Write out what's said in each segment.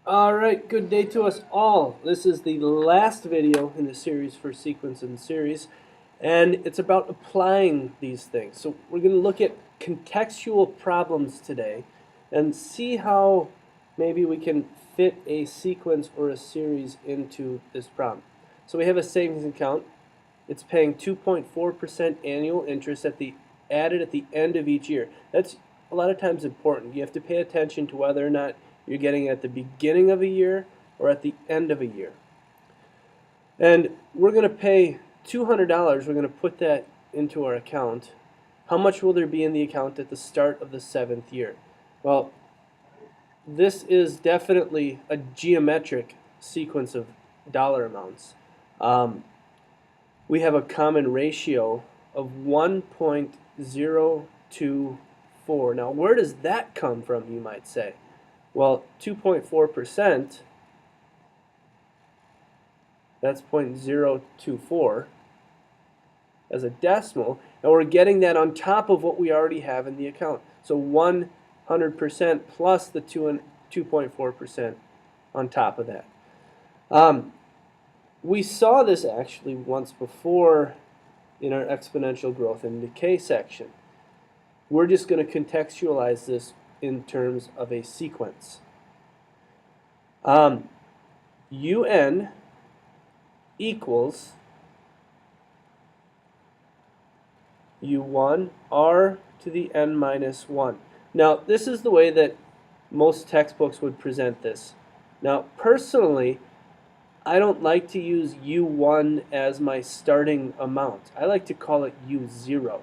Alright, good day to us all. This is the last video in the series for Sequence and Series, and it's about applying these things. So we're going to look at contextual problems today and see how maybe we can fit a sequence or a series into this problem. So we have a savings account. It's paying 2.4% annual interest added at the end of each year. That's a lot of times important. You have to pay attention to whether or not you're getting it at the beginning of a year or at the end of a year. And we're going to pay $200. We're going to put that into our account. How much will there be in the account at the start of the 7th year? Well, this is definitely a geometric sequence of dollar amounts. We have a common ratio of 1.024. Now, where does that come from, you might say? Well, 2.4%, that's 0.024 as a decimal, and we're getting that on top of what we already have in the account. So 100% plus the 2.4% on top of that. We saw this actually once before in our exponential growth and decay section. We're just going to contextualize this in terms of a sequence. UN equals U1 R to the n minus 1. Now, this is the way that most textbooks would present this. Now, personally, I don't like to use U1 as my starting amount. I like to call it U0.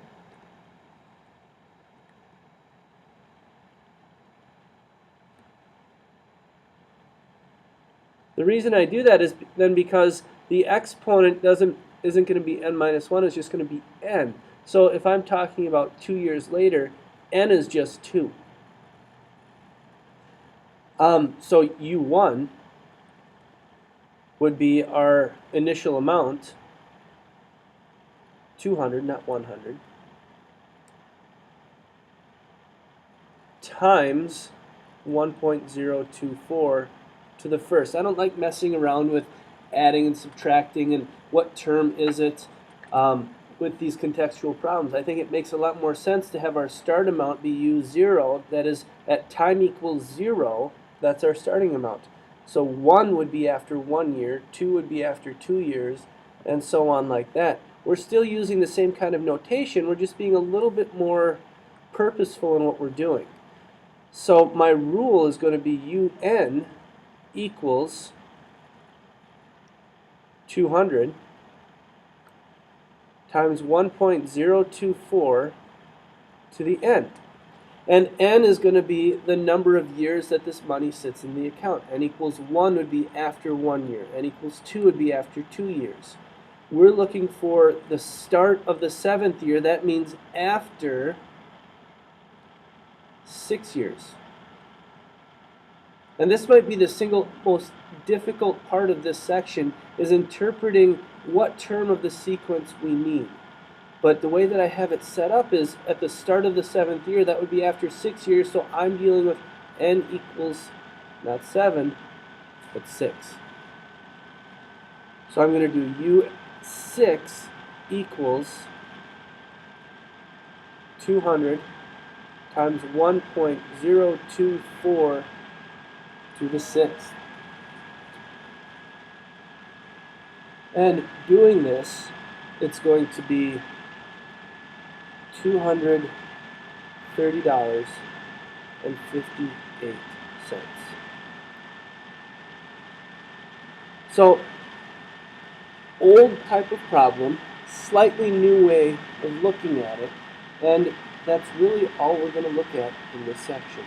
The reason I do that is then because the exponent isn't going to be n minus 1, it's just going to be n. So if I'm talking about 2 years later, n is just 2. So U1 would be our initial amount, 200, not 100, times 1.024 to the first. I don't like messing around with adding and subtracting and what term is it with these contextual problems. I think it makes a lot more sense to have our start amount be U0, that is at time equals 0, that's our starting amount. So 1 would be after 1 year, 2 would be after 2 years, and so on like that. We're still using the same kind of notation, we're just being a little bit more purposeful in what we're doing. So my rule is going to be UN equals 200 times 1.024 to the n. And n is going to be the number of years that this money sits in the account. N equals 1 would be after 1 year. N equals 2 would be after 2 years. We're looking for the start of the 7th year. That means after 6 years. And this might be the single most difficult part of this section, is interpreting what term of the sequence we mean. But the way that I have it set up is at the start of the 7th year, that would be after 6 years, so I'm dealing with n equals not 7, but 6. So I'm going to do U6 equals 200 times 1.024 to the 6th. And doing this, it's going to be $230.58. So, old type of problem, slightly new way of looking at it, and that's really all we're going to look at in this section.